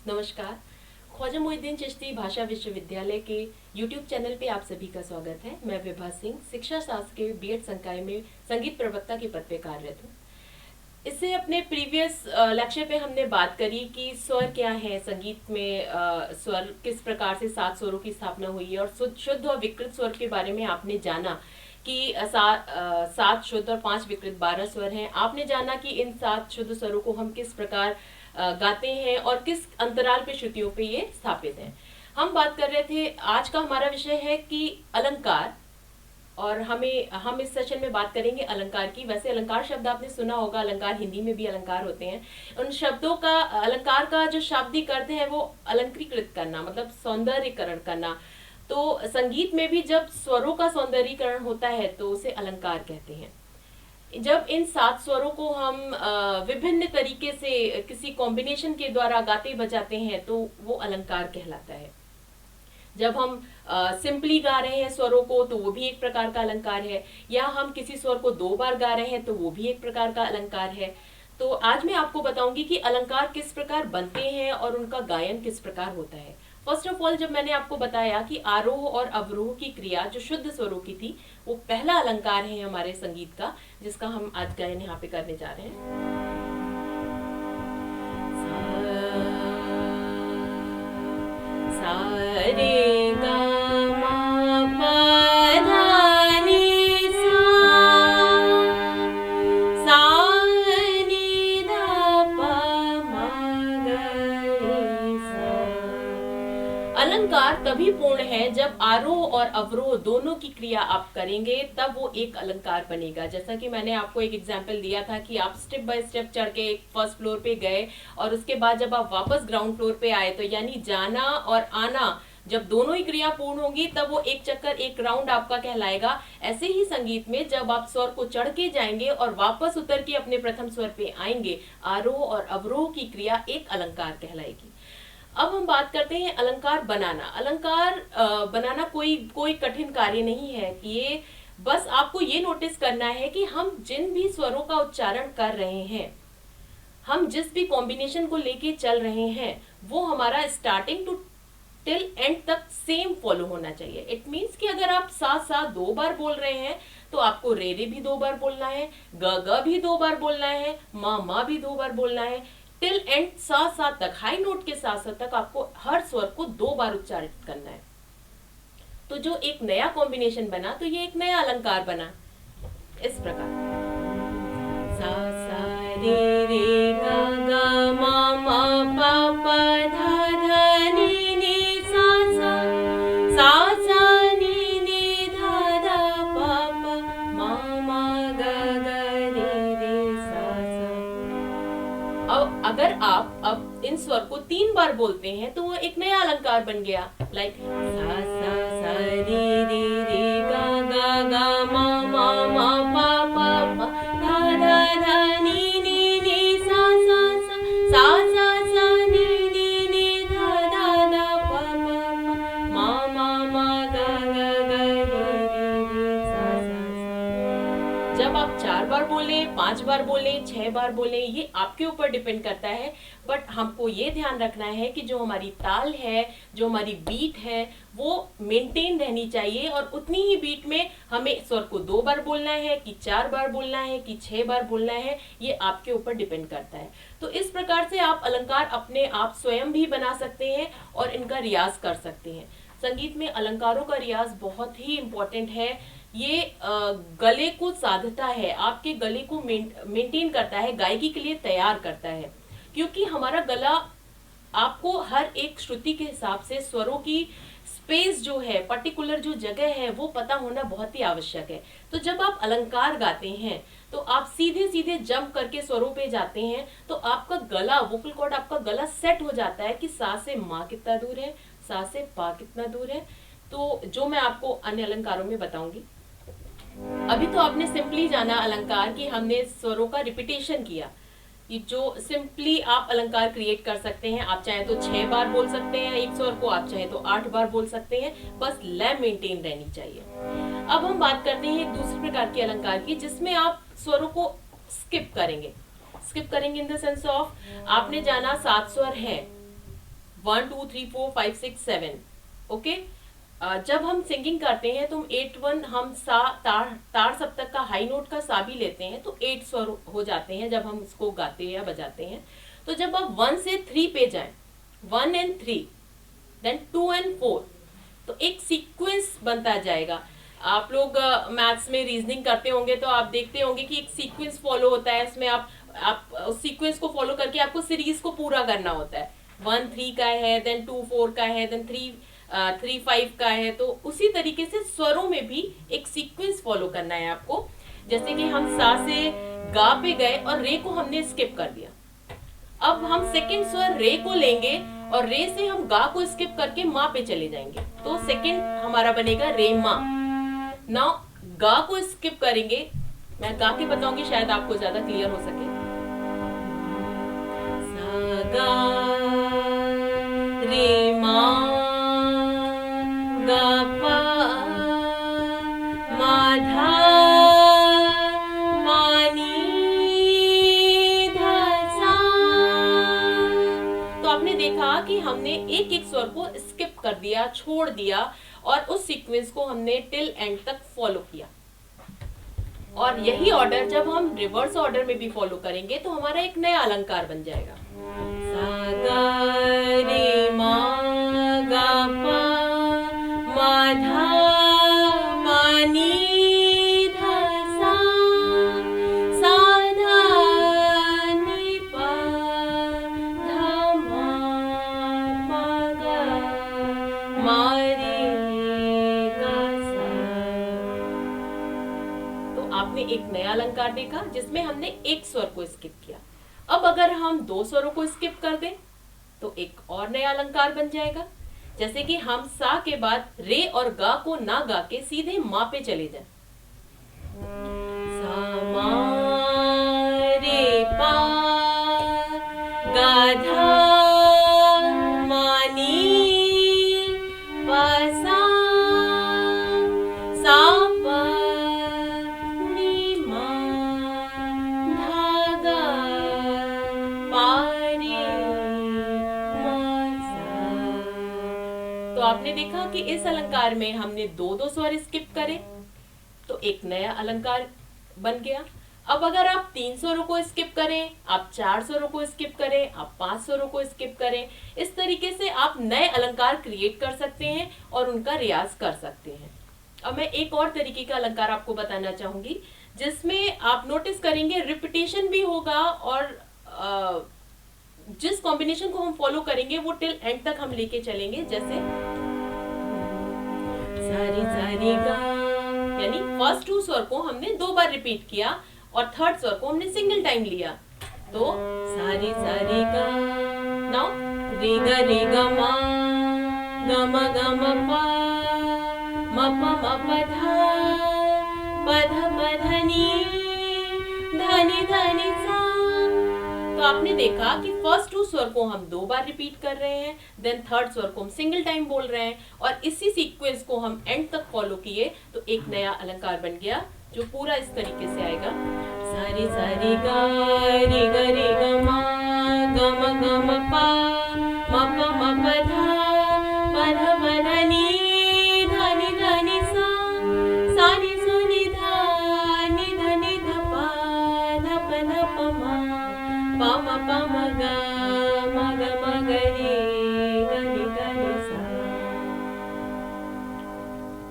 नमस्कार। ख्वाजा मोइनुद्दीन चिश्ती भाषा विश्वविद्यालय के YouTube चैनल पे आप सभी का स्वागत है। मैं विभा सिंह शिक्षा शास्त्र के B.Ed संकाय में संगीत प्रवक्ता के पद पे कार्यरत हूँ। इससे अपने प्रीवियस लेक्चर पे हमने बात करी कि स्वर क्या है, संगीत में स्वर किस प्रकार से 7 स्वरों की स्थापना हुई है और शुद्ध और विकृत स्वर के बारे में आपने जाना कि 7 शुद्ध और 5 विकृत 12 स्वर हैं। आपने जाना कि इन 7 शुद्ध स्वरों को हम किस प्रकार गाते हैं और किस अंतराल पे श्रुतियों पे ये स्थापित हैं। हम बात कर रहे थे, आज का हमारा विषय है कि अलंकार, और हम इस सेशन में बात करेंगे अलंकार की। वैसे अलंकार शब्द आपने सुना होगा, अलंकार हिंदी में भी अलंकार होते हैं। उन शब्दों का, अलंकार का जो शाब्दिक अर्थ है वो अलंकृत करना, मतलब सौंदर्यकरण करना। तो संगीत में भी जब स्वरों का सौंदर्यीकरण होता है तो उसे अलंकार कहते हैं। जब इन 7 स्वरों को हम विभिन्न तरीके से किसी कॉम्बिनेशन के द्वारा गाते बजाते हैं तो वो अलंकार कहलाता है। जब हम सिंपली गा रहे हैं स्वरों को तो वो भी एक प्रकार का अलंकार है, या हम किसी स्वर को 2 बार गा रहे हैं तो वो भी एक प्रकार का अलंकार है। तो आज मैं आपको बताऊंगी कि अलंकार किस प्रकार बनते हैं और उनका गायन किस प्रकार होता है। फर्स्ट ऑफ ऑल, जब मैंने आपको बताया कि आरोह और अवरोह की क्रिया जो शुद्ध स्वरों की थी, वो पहला अलंकार है हमारे संगीत का, जिसका हम आज गायन यहाँ पे करने जा रहे हैं। सा रे गा मा पा धा नी सा नी धा पा मा गा रे सा। अलंकार तभी पूर्ण है जब आरोह और अवरोह दोनों की क्रिया आप करेंगे, तब वो एक अलंकार बनेगा। जैसा कि मैंने आपको एक एग्जाम्पल दिया था कि आप स्टेप बाय स्टेप चढ़ के एक फर्स्ट फ्लोर पे गए और उसके बाद जब आप वापस ग्राउंड फ्लोर पे आए, तो यानी जाना और आना जब दोनों ही क्रिया पूर्ण होगी तब वो एक चक्कर, एक राउंड आपका कहलाएगा। ऐसे ही संगीत में जब आप स्वर को चढ़ के जाएंगे और वापस उतर के अपने प्रथम स्वर पे आएंगे, आरोह और अवरोह की क्रिया एक अलंकार कहलाएगी। अब हम बात करते हैं अलंकार बनाना। अलंकार बनाना कोई कठिन कार्य नहीं है। ये बस आपको ये नोटिस करना है कि हम जिन भी स्वरों का उच्चारण कर रहे हैं, हम जिस भी कॉम्बिनेशन को लेके चल रहे हैं, वो हमारा स्टार्टिंग टू टिल एंड तक सेम फॉलो होना चाहिए। इट मीन्स कि अगर आप सा सा 2 बार बोल रहे हैं तो आपको रे रे भी 2 बार बोलना है, ग ग भी 2 बार बोलना है, मा भी 2 बार बोलना है। टिल एंड सा सा तक, हाई नोट के साथ साथ तक आपको हर स्वर को 2 बार उच्चारित करना है। तो जो एक नया कॉम्बिनेशन बना, तो ये एक नया अलंकार बना इस प्रकार। सा सा रे रे गा गा मा पा पा धा नी नी सा सा नी नी धा पा मा गा गा रे सा। अब अगर आप अब इन स्वर को 3 बार बोलते हैं तो वो एक नया अलंकार बन गया। लाइक सा सा रे गा गा गा मा पा पा धा नी नी सा नी धा पा मा गा गा रे सा। जब आप 4 बार बोले, 5 बार बोले, 6 बार बोले, ये आपके ऊपर डिपेंड करता है। बट हमको ये ध्यान रखना है कि जो हमारी ताल है, जो हमारी बीट है, वो मेंटेन रहनी चाहिए। और उतनी ही बीट में हमें स्वर को 2 बार बोलना है कि 4 बार बोलना है कि 6 बार बोलना है, ये आपके ऊपर डिपेंड करता है। तो इस प्रकार से आप अलंकार अपने आप स्वयं भी बना सकते हैं और इनका रियाज कर सकते हैं। संगीत में अलंकारों का रियाज बहुत ही इम्पोर्टेंट है। ये गले को साधता है, आपके गले को मेंटेन करता है, गायकी के लिए तैयार करता है। क्योंकि हमारा गला, आपको हर एक श्रुति के हिसाब से स्वरों की स्पेस जो है, पर्टिकुलर जो जगह है, वो पता होना बहुत ही आवश्यक है। तो जब आप अलंकार गाते हैं तो आप सीधे सीधे जंप करके स्वरों पे जाते हैं, तो आपका गला, वोकल कॉर्ड, आपका गला सेट हो जाता है कि सा से मा कितना दूर है, सा से पा कितना दूर है। तो जो मैं आपको अन्य अलंकारों में बताऊंगी। अभी तो आपने सिंपली जाना अलंकार कि हमने स्वरों का रिपीटेशन किया। ये जो सिंपली आप अलंकार क्रिएट कर सकते हैं, आप चाहे तो 6 बार बोल सकते हैं एक स्वर को, आप चाहे तो 8 बार बोल सकते हैं, बस लय मेंटेन रहनी चाहिए। अब हम बात करते हैं एक दूसरे प्रकार के अलंकार की, जिसमें आप स्वरों को स्किप करेंगे इन द सेंस ऑफ, आपने जाना 7 स्वर है, 1 2 3 4 5 6 7। ओके, जब हम सिंगिंग करते हैं तो हम 8 1 हम सा तार सप्तक का हाई नोट का सा भी लेते हैं, तो 8 स्वर हो जाते हैं जब हम इसको गाते हैं या बजाते हैं। तो जब आप 1 से 3 पे जाएं, 1 and 3, देन 2 and 4, तो एक सीक्वेंस बनता जाएगा। आप लोग मैथ्स में रीजनिंग करते होंगे तो आप देखते होंगे कि एक सीक्वेंस फॉलो होता है, इसमें आप उस सीक्वेंस को फॉलो करके आपको सीरीज को पूरा करना होता है। 1 3 का है, देन 2 4 का है, देन 3 5 का है। तो उसी तरीके से स्वरों में भी एक सीक्वेंस फॉलो करना है आपको। जैसे कि हम सा से गा पे गए और रे को हमने स्किप कर दिया, अब हम सेकंड स्वर रे को लेंगे और रे से हम गा को स्किप करके मा पे चले जाएंगे, तो सेकंड हमारा बनेगा रे मा। नाउ गा को स्किप करेंगे, मैं गा के बताऊंगी शायद आपको ज्यादा क्लियर हो सके। सा गा रे मा गा पा मा धा मा नी धा सा। तो आपने देखा कि हमने एक एक स्वर को स्किप कर दिया, छोड़ दिया, और उस सीक्वेंस को हमने टिल एंड तक फॉलो किया। और यही ऑर्डर जब हम रिवर्स ऑर्डर में भी फॉलो करेंगे तो हमारा एक नया अलंकार बन जाएगा। सा गा रे मा गा पा मा धा मा नी धा सा, सा धा नी पा धा मा गा मा रे गा सा। तो आपने एक नया अलंकार देखा जिसमें हमने एक स्वर को स्किप किया। अब अगर हम 2 स्वरों को स्किप कर दें तो एक और नया अलंकार बन जाएगा। जैसे कि हम सा के बाद रे और गा को ना गा के सीधे मा पे चले जाएं। सा मा रे पा गा धा मा नी पा सा, सा पा नी मा धा गा पा रे मा सा। तो आपने देखा कि इस अलंकार में हमने 2 स्वर स्किप करे तो एक नया अलंकार बन गया। अब अगर आप 3 स्वरों को स्किप करें, आप 4 स्वरों को स्किप करें, आप 5 स्वरों को स्किप करें, इस तरीके से आप नए अलंकार क्रिएट कर सकते हैं और उनका रियाज कर सकते हैं। अब मैं एक और तरीके का अलंकार आपको बताना चाहूंगी जिसमें आप नोटिस करेंगे रिपीटेशन भी होगा और जिस कॉम्बिनेशन को हम फॉलो करेंगे वो टिल एंड तक हम लेके चलेंगे। जैसे सारी सारी गा, यानी फर्स्ट 2 स्वर को हमने 2 बार रिपीट किया और थर्ड स्वर को हमने सिंगल टाइम लिया, तो सारी सारी गा। नाउ रे गा मा गा मा पा मा पा धा पा धा नी धा नी सा। तो आपने देखा कि फर्स्ट 2 स्वर को हम 2 बार रिपीट कर रहे हैं, देन थर्ड स्वर को हम सिंगल टाइम बोल रहे हैं, और इसी सीक्वेंस को हम एंड तक फॉलो किए तो एक नया अलंकार बन गया जो पूरा इस तरीके से आएगा। सारी सारी गा रे गा मा पा मा पा धा नी धा नी सा नी धा पा धा पा मा गा रे गा नी सा।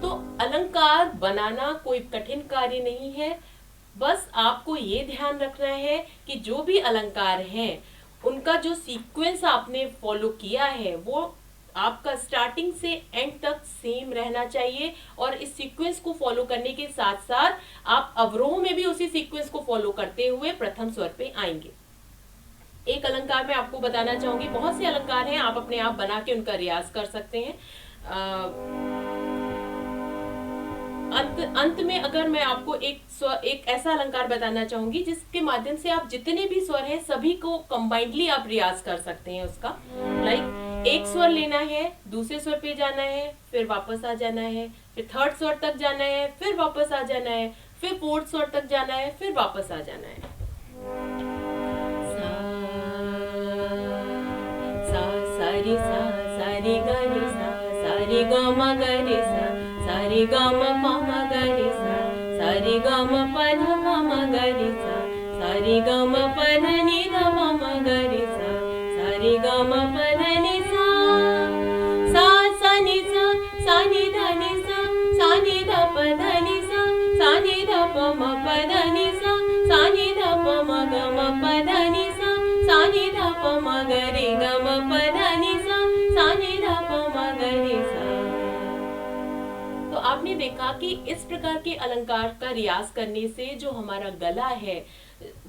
तो अलंकार बनाना कोई कठिन कार्य नहीं है, बस आपको ये ध्यान रखना है कि जो भी अलंकार हैं उनका जो सीक्वेंस आपने फॉलो किया है वो आपका स्टार्टिंग से एंड तक सेम रहना चाहिए, और इस सीक्वेंस को फॉलो करने के साथ साथ आप अवरोह में भी उसी सीक्वेंस को फॉलो करते हुए प्रथम स्वर पे आएंगे। एक अलंकार मैं आपको बताना चाहूंगी, बहुत से अलंकार हैं, आप अपने आप बना के उनका रियाज कर सकते हैं। अंत में अगर मैं आपको एक ऐसा अलंकार बताना चाहूंगी जिसके माध्यम से आप जितने भी स्वर हैं सभी को कंबाइंडली आप रियाज कर सकते हैं उसका। लाइक एक स्वर लेना है, दूसरे स्वर पे जाना है, फिर वापस आ जाना है, फिर थर्ड स्वर तक जाना है, फिर वापस आ जाना है, फिर फोर्थ स्वर तक जाना है, फिर वापस आ जाना है। सा रे सा सा रे ग रे सा रे ग म ग रे सा रे ग म प म ग रे सा रे ग म प ध म म ग रे सा रे ग म प ध नि ध म म ग रे सा रे ग म प ध नि सा सा नि ध नि सा नि ध प ध नि सा नि ध प म प ध नि सा नि ध प म ग म प ध नि सा नि ध प म ग रे ग म प ध नि सा नि ध प म ग रे सा। तो आपने देखा कि इस प्रकार के अलंकार का रियाज करने से जो हमारा गला है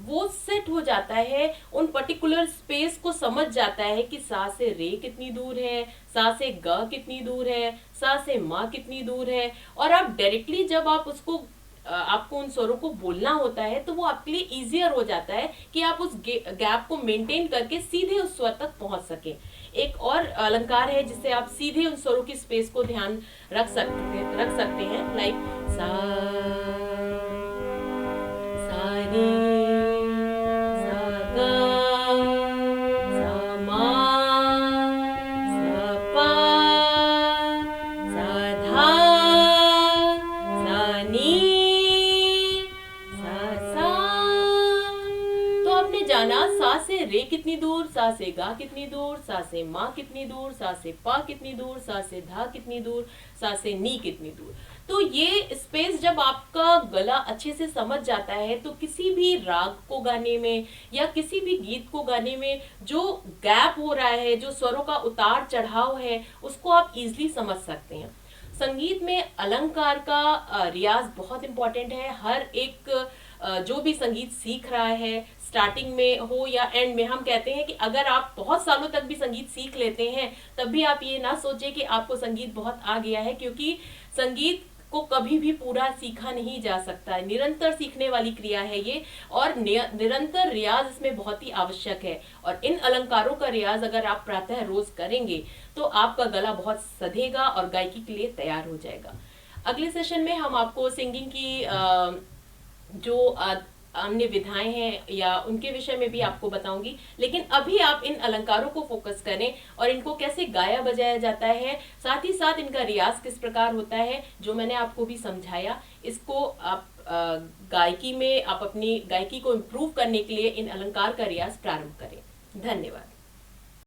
वो सेट हो जाता है, उन पर्टिकुलर स्पेस को समझ जाता है कि सा से रे कितनी दूर है, सा से ग कितनी दूर है, सा से मा कितनी दूर है। और आप डायरेक्टली जब आप उसको आपको उन स्वरों को बोलना होता है तो वो आपके लिए इजियर हो जाता है कि आप उस गैप को मेंटेन करके सीधे उस स्वर तक पहुंच सके। एक और अलंकार है जिससे आप सीधे उन स्वरों की स्पेस को ध्यान रख सकते हैं, लाइक सा सा रे सा ग सा मा सा पा सा धा सा नी सा। तो आपने जाना सा से रे कितनी दूर, सा से गा कितनी दूर, सा से माँ कितनी दूर, सा से पा कितनी दूर, सा से धा कितनी दूर, सा से नी कितनी दूर। तो ये स्पेस जब आपका गला अच्छे से समझ जाता है तो किसी भी राग को गाने में या किसी भी गीत को गाने में जो गैप हो रहा है, जो स्वरों का उतार चढ़ाव है, उसको आप इजीली समझ सकते हैं। संगीत में अलंकार का रियाज बहुत इंपॉर्टेंट है। हर एक जो भी संगीत सीख रहा है, स्टार्टिंग में हो या एंड में, हम कहते हैं कि अगर आप बहुत सालों तक भी संगीत सीख लेते हैं तब भी आप ये ना सोचें कि आपको संगीत बहुत आ गया है, क्योंकि संगीत को कभी भी पूरा सीखा नहीं जा सकता है। निरंतर सीखने वाली क्रिया है ये, और निरंतर रियाज इसमें बहुत ही आवश्यक है। और इन अलंकारों का रियाज अगर आप प्रातः रोज करेंगे तो आपका गला बहुत सधेगा और गायकी के लिए तैयार हो जाएगा। अगले सेशन में हम आपको सिंगिंग की जो अन्य विधाएं हैं या उनके विषय में भी आपको बताऊंगी, लेकिन अभी आप इन अलंकारों को फोकस करें और इनको कैसे गाया बजाया जाता है, साथ ही साथ इनका रियाज किस प्रकार होता है, जो मैंने आपको भी समझाया, इसको आप गायकी में आप अपनी गायकी को इम्प्रूव करने के लिए इन अलंकार का रियाज प्रारंभ करें। धन्यवाद।